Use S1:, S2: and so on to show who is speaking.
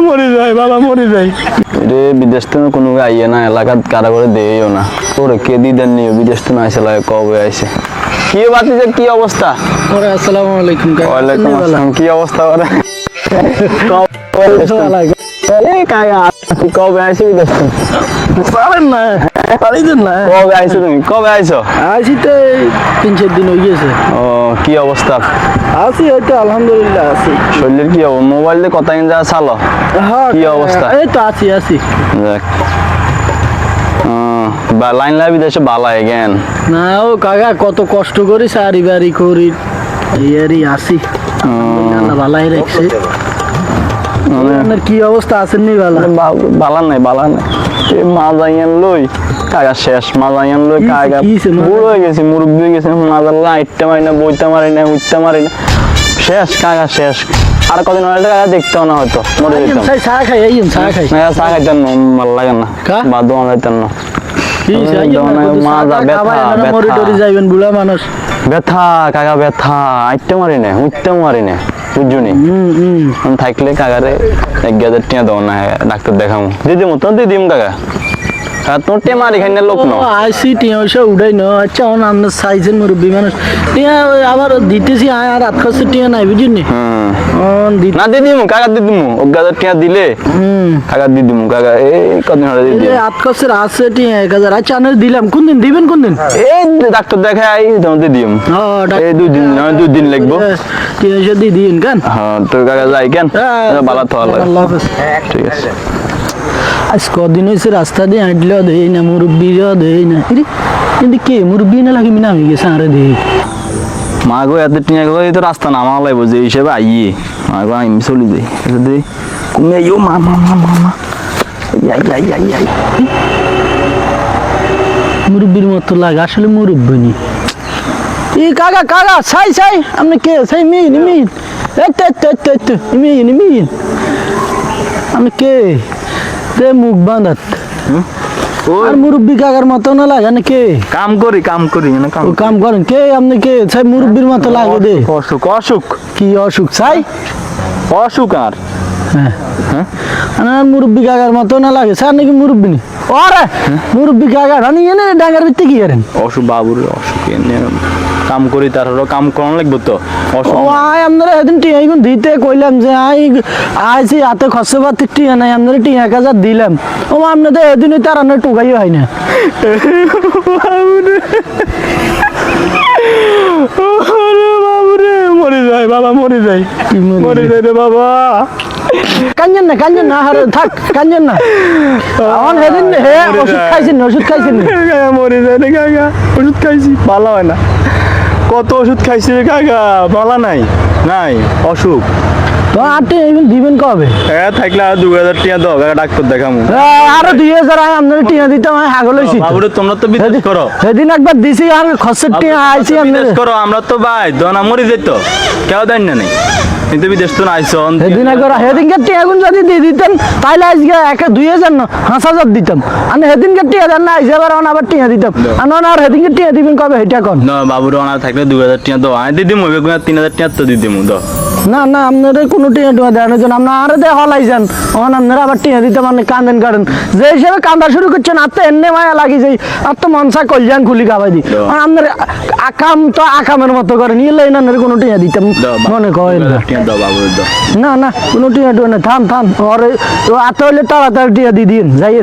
S1: মরে যায় বাবা, মরে যায় রে। বিদেশ থেকে কোনো আইয়ে না, এলাকাত কারা করে দেয়ও না। তোরে কে দিদার নিয়ে বিদেশ থেকে আইসে লাগে, কবে আইসে? কি বাতি যে কি অবস্থা?
S2: ওরে আসসালামু আলাইকুম।
S1: ওয়ালাইকুম আসসালাম। কি অবস্থা ওরে? কবে আইসি বিদেশ থেকে?
S2: পারেন না, পারিছেন না।
S1: কবে আইসো তুমি? কবে আইসো?
S2: আসি তো 3-4 দিন হয়ে গেছে।
S1: ও, কি অবস্থা?
S2: আছি হয়তো, আলহামদুলিল্লাহ আছি।
S1: শরীরের কি অবস্থা? মোবাইল দিয়ে কথা যা চালো, কি অবস্থা?
S2: এই তো আছি।
S1: দেখ লাইন লাই বিদেশে বালা এগেন
S2: না ও কাকা, কত কষ্ট করি, সারি বাড়ি করি, এই আছি। আল্লাহ ভালাই রাখছে। আপনার কি অবস্থা আছেন? নি
S1: বালা নাই মা যাইয়ান লই কাকা শেষ। মা যাইয়ান লই কাকা বুড়ো হয়ে গেছি, মুরব্বী হয়ে গেছে। মাজার লাইটটা মারি না, বইতে মারি না, উঠতে মারি না, শেষ কাকা শেষ। আর কদিন হলে কাকা দেখতেও না, হয়তো মরে যেতাম।
S2: চা খাই
S1: চা খাইতেন না, ভালো লাগে না, বা দোয়া যাইতেন না।
S2: বুড়া মানুষ
S1: ব্যথা কাকা, ব্যথা আইটতে মারি না, উঠতে মারি না, বুঝুনি। থাকলে কাকারে 1000 টাকা দাও না, ডাক্তার দেখামু। দিদিমু তো দিদিম কাকা, তোর টেমারি খাই না লোক না
S2: আইসি টিয়া ওইসব উঠাই না। আচ্ছা আপনার সাইজের মুরব্বী মানুষ, টিয়া আবার দিতেছি আর 8 খরচ টিয়া নাই, বুঝিনি।
S1: না দিদিমু কাকা, দিদিমু 1000 টাকা দিলে কাকা দিদিমু কাকা। এই কদিন হলে দিদি
S2: 8 খরচের আছে টিয়া 1000। আচ্ছা আনে দিলাম। কোন দিন দিবেন? কোন দিন?
S1: এই ডাক্তার দেখাই তোমাদের দিম। এই 2 দিন লাগবো।
S2: টিয়া এসে দিয়ে দিন কেন?
S1: হ্যাঁ তো কাকা যাই কেন, ভালো তো ভালো।
S2: আল্লাহ হাফেজ।
S1: ঠিক আছে।
S2: আজ কদিন হয়েছে রাস্তা দিয়ে হাঁটলেও দেই না, মুরব্বীরাও দেই না। কিন্তু কে মুরব্বী না লাগে মিনা হয়ে গেছে আরে দেই।
S1: মা গো এত টিয়া গো, এই তো রাস্তা নামা লাগবো যে হিসেবে আইয়ে। মা গো আমি চলি যাই দেই কমে আইও। মা
S2: মুরব্বীর মতো লাগে, আসলে মুরব্বী নি। এই কাকা ছাই আপনি কে? ছাই মিন আমি কে? মুখ বাঁধাত আর মুরব্বী কাকার মতো না লাগে না কে?
S1: কাম করি
S2: কাম করেন কে? আপনি কে? ছাই মুরব্বীর মতো লাগে দে।
S1: অসুখ
S2: কি অসুখ? ছাই
S1: অসুখ আর
S2: হ্যাঁ মুরব্বী কাকার মতো না লাগে। স্যার নাকি মুরব্বী নি? ওরে মুরব্বী কাকার আমি এনে ডাঙ্গার ভিত্তি কি করেন?
S1: অসুখ বাবুর অসুখ, কাম করি তার কাম করানো লাগবে তো।
S2: আপনারা সেদিন টিয়া দিতে কইলাম যে আইসি হাতে খরচা পাতি টিয়া নাই, আপনারা টিয়া 1000 দিলাম। ও আপনাদের এদিন তার আন্না টুকাই হয় না।
S1: মরে যায় বাবা, মরে যায় রে বাবা।
S2: কাঞ্জন না হারে থাক, কাঞ্জন না। আমার সেদিন ওষুধ খাইছেন
S1: মরে যায় রে কাকা। ওষুধ খাইছি ভালো হয় না। কত ওষুধ খাইছি রে কাকা, ভালো নাই অসুখ।
S2: তো আটে দিবেন কবে?
S1: থাকলে আর 2000 টাকা দাও কাকা, ডাক্তার দেখামু।
S2: আরো 2000 আপনার টিয়া দিতাম, হাগল হইছি।
S1: বাবুরে তোমরা তো বিদেশ করো।
S2: সেদিন একবার দিছি আর খরচের টিয়া আইছি
S1: বিদেশ করো। আমরা তো ভাই দনা মরি যেত, কেউ দেন না নাই। কিন্তু বিদেশ তো আইছো
S2: সেদিন একবার সেদিনকে টিয়া গুণ যদি দিয়ে দিতেন তাইলে আজকে 2000 না 5000 দিতাম। আমি সেদিনকে টিয়া দেন না, আইসে আবার টিয়া দিতাম। আর সেদিনকে টিয়া দিবেন কবে সেটা কন?
S1: না বাবুর ওনার থাকলে 2000 টাকা দাও, আমি দিদিম 3000 টাকা তো দিদিম দাও।
S2: না আপনাদের কোনো টিয়া টুয়া দেওয়ানোর জন্য আপনার আরো দেওয়া হলাইছেন। আপনারা আবার টিয়া দিতে মানে কান্দেন কাটেন, যে হিসেবে কান্দা শুরু করছেন আর তো এনে মায়া লাগি যাই, আর তো মনসা কলজান খুলি খাবাই দিই। আপনার আকাম তো আকামের মতো করেন, ইয়ে আপনার কোনো টিয়া দিতাম মনে করেন না কোনো টিয়া টুয়া না। থাম ওরে আত হইলে তাড়াতাড়ি টিয়া দিয়ে দিন যাই।